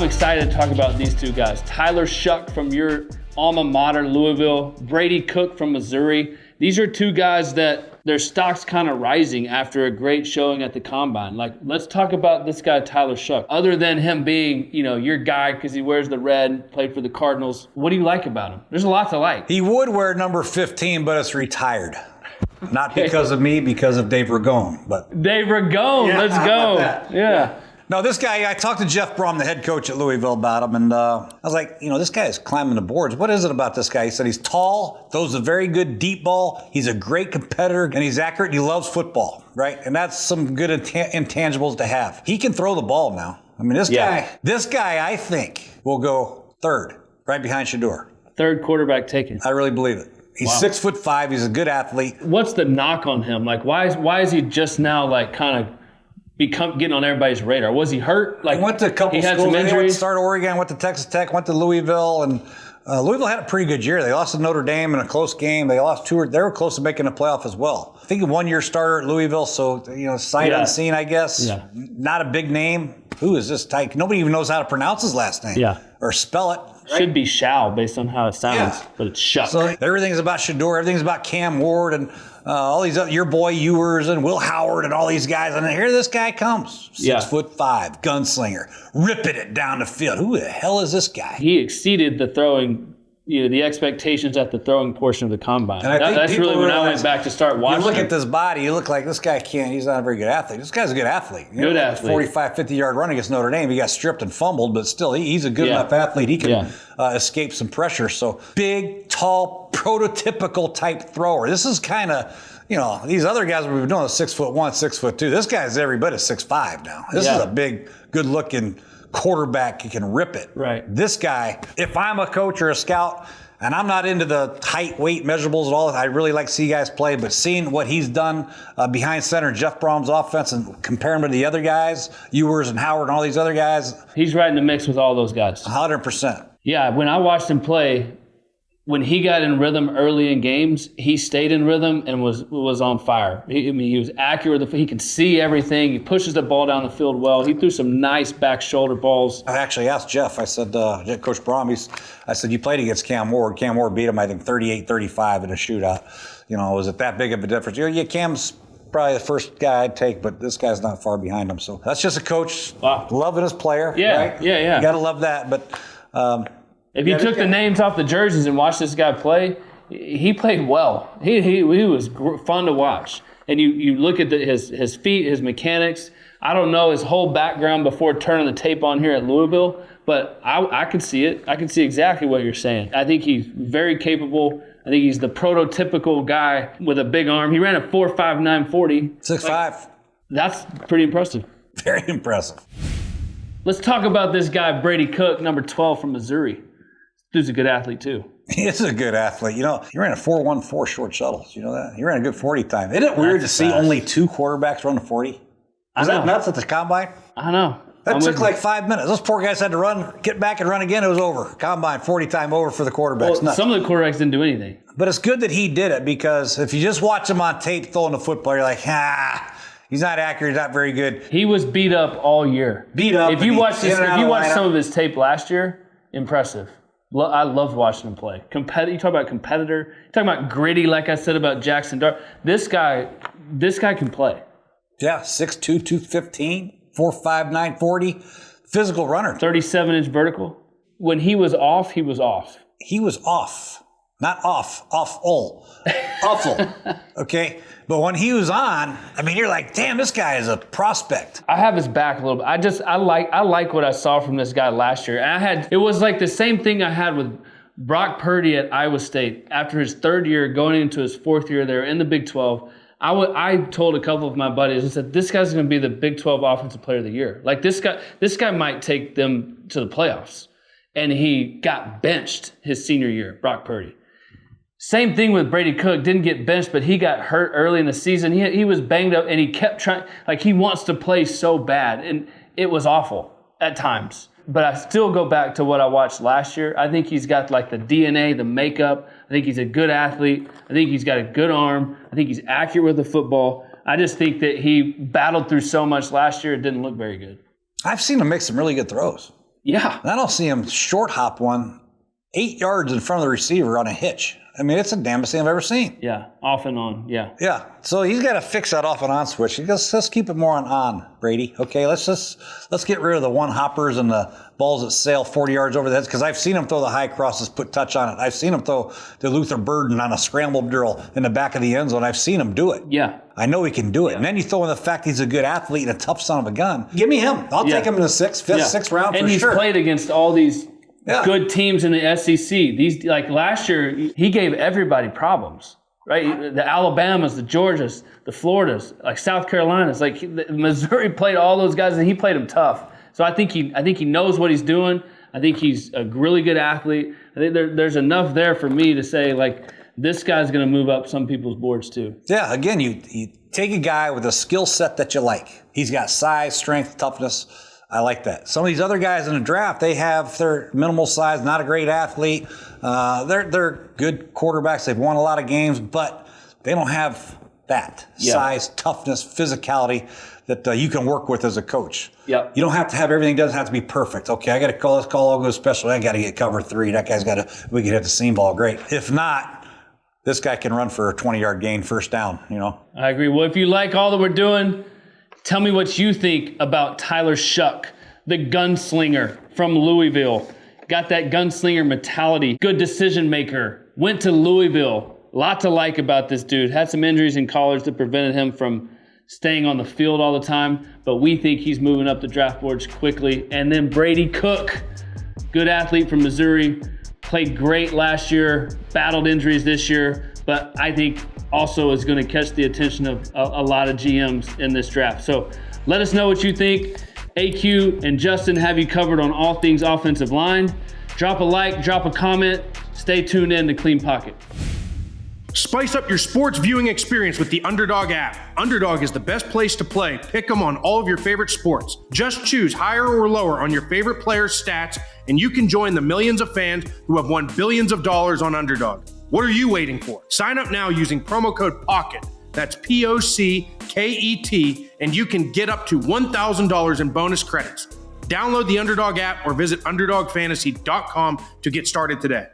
I'm excited to talk about these two guys. Tyler Shuck from your alma mater, Louisville. Brady Cook from Missouri. These are two guys that their stock's kind of rising after a great showing at the Combine. Like, let's talk about this guy, Tyler Shough. Other than him being, your guy because he wears the red, played for the Cardinals, what do you like about him? There's a lot to like. He would wear number 15, but it's retired. Not because of me, because of Dave Ragone. But Dave Ragone, let's go. Yeah. No, this guy, I talked to Jeff Brom, the head coach at Louisville, about him, and I was like, this guy is climbing the boards. What is it about this guy? He said he's tall, throws a very good deep ball, he's a great competitor, and he's accurate, and he loves football, right? And that's some good intangibles to have. He can throw the ball now. I mean, this guy, I think, will go third, right behind Shedeur. Third quarterback taken. I really believe it. He's 6'5", he's a good athlete. What's the knock on him? Like, why is he just now, like, kind of getting on everybody's radar? Was he hurt? Like, he went to a couple he had schools. Some injuries. He went to start Oregon, went to Texas Tech, went to Louisville, and Louisville had a pretty good year. They lost to Notre Dame in a close game. They lost they were close to making a playoff as well. I think a one-year starter at Louisville, so sight unseen, I guess. Yeah. Not a big name. Who is this type? Nobody even knows how to pronounce his last name. Yeah. Or spell it. Right? Should be Shough based on how it sounds, but it's Shuck. So everything's about Shedeur, everything's about Cam Ward, and all these your boy Ewers and Will Howard and all these guys. And here this guy comes, 6'5", gunslinger, ripping it down the field. Who the hell is this guy? He exceeded the throwing, the expectations at the throwing portion of the Combine. And that's really when I went back to start watching. You look at this body, you look like this guy he's not a very good athlete. This guy's a good athlete. Good athlete. 45, 50-yard run against Notre Dame. He got stripped and fumbled, but still, he's a good enough athlete. He can escape some pressure. So big, tall, prototypical type thrower. This is kind of, these other guys we've been doing 6'1", 6'2". This guy's every bit of 6'5" now. This is a big, good-looking quarterback. He can rip it. Right. This guy, if I'm a coach or a scout, and I'm not into the height, weight measurables at all. I really like to see guys play, but seeing what he's done behind center, Jeff Brom's offense, and comparing him to the other guys, Ewers and Howard and all these other guys. He's right in the mix with all those guys. 100%. Yeah, when I watched him play, when he got in rhythm early in games, he stayed in rhythm and was on fire. He was accurate. He can see everything. He pushes the ball down the field well. He threw some nice back shoulder balls. I actually asked Jeff. I said, Coach Brom, I said, you played against Cam Ward. Cam Ward beat him, I think, 38-35 in a shootout. Was it that big of a difference? Yeah, Cam's probably the first guy I'd take, but this guy's not far behind him. So that's just a coach loving his player. Yeah, right? Yeah. You got to love that, but... if you took the names off the jerseys and watched this guy play, he played well. He was fun to watch. And you look at his feet, his mechanics. I don't know his whole background before turning the tape on here at Louisville, but I can see it. I can see exactly what you're saying. I think he's very capable. I think he's the prototypical guy with a big arm. He ran a 4.59 40. 6'5". That's pretty impressive. Very impressive. Let's talk about this guy, Brady Cook, number 12 from Missouri. Dude's a good athlete, too. He is a good athlete. He ran a 4.14 short shuttles. You know that? He ran a good 40 time. Isn't it weird to see only two quarterbacks run a 40? Was that nuts at the Combine? I know. That took like 5 minutes. Those poor guys had to run, get back and run again. It was over. Combine, 40 time over for the quarterbacks. Well, some of the quarterbacks didn't do anything. But it's good that he did it, because if you just watch him on tape throwing the football, you're like, he's not accurate. He's not very good. He was beat up all year. Beat up. If you watch some of his tape last year, impressive. I loved watching him play. You talk about competitor. You talk about gritty, like I said about Jackson Dart. This guy can play. Yeah, 6'2", 215, 4.59 40. Physical runner. 37-inch vertical. When he was off, he was off. He was off. Not off. Awful. Okay? But when he was on, you're like, damn, this guy is a prospect. I have his back a little bit. I like what I saw from this guy last year. And it was like the same thing I had with Brock Purdy at Iowa State after his third year, going into his fourth year there in the Big 12. I told a couple of my buddies, I said, this guy's going to be the Big 12 Offensive Player of the Year. Like, this guy might take them to the playoffs. And he got benched his senior year, Brock Purdy. Same thing with Brady Cook. Didn't get benched, but he got hurt early in the season. He was banged up, and he kept trying. Like, he wants to play so bad, and it was awful at times. But I still go back to what I watched last year. I think he's got, like, the DNA, the makeup. I think he's a good athlete. I think he's got a good arm. I think he's accurate with the football. I just think that he battled through so much last year, it didn't look very good. I've seen him make some really good throws. Yeah. And I don't see him short hop one 8 yards in front of the receiver on a hitch. I mean, it's the damnest thing I've ever seen. Yeah, off and on, yeah. Yeah, so he's got to fix that off and on switch. Let's keep it more on, Brady. Okay, let's get rid of the one hoppers and the balls that sail 40 yards over the heads, because I've seen him throw the high crosses, put touch on it. I've seen him throw the Luther Burden on a scramble drill in the back of the end zone. I've seen him do it. Yeah. I know he can do it. Yeah. And then you throw in the fact he's a good athlete and a tough son of a gun. Give me him. I'll take him in the fifth, sixth round and for sure. And he's played against all these good teams in the SEC. These, like last year, he gave everybody problems, right? The Alabamas, the Georgias, the Floridas, like South Carolinas, like Missouri played all those guys, and he played them tough. So I think he knows what he's doing. I think he's a really good athlete. I think there's enough there for me to say, like, this guy's going to move up some people's boards too. Yeah, again, you take a guy with a skill set that you like. He's got size, strength, toughness. I like that. Some of these other guys in the draft, they have their minimal size, not a great athlete. They're good quarterbacks. They've won a lot of games, but they don't have that size, toughness, physicality that you can work with as a coach. Yep. You don't have to have everything. Doesn't have to be perfect. Okay, I got to call this call. I'll go special. I got to get cover 3. That guy's got to. We can hit the seam ball. Great. If not, this guy can run for a 20-yard gain, first down. I agree. Well, if you like all that we're doing, tell me what you think about Tyler Shuck, the gunslinger from Louisville. Got that gunslinger mentality, good decision maker, went to Louisville. A lot to like about this dude. Had some injuries in college that prevented him from staying on the field all the time, but we think he's moving up the draft boards quickly. And then Brady Cook, good athlete from Missouri, played great last year, battled injuries this year, but I think also is going to catch the attention of a lot of GMs in this draft. So let us know what you think. AQ and Justin have you covered on all things offensive line. Drop a like, drop a comment. Stay tuned in to Clean Pocket. Spice up your sports viewing experience with the Underdog app. Underdog is the best place to play. Pick 'em on all of your favorite sports. Just choose higher or lower on your favorite players' stats, and you can join the millions of fans who have won billions of dollars on Underdog. What are you waiting for? Sign up now using promo code POCKET. That's POCKET, and you can get up to $1,000 in bonus credits. Download the Underdog app or visit UnderdogFantasy.com to get started today.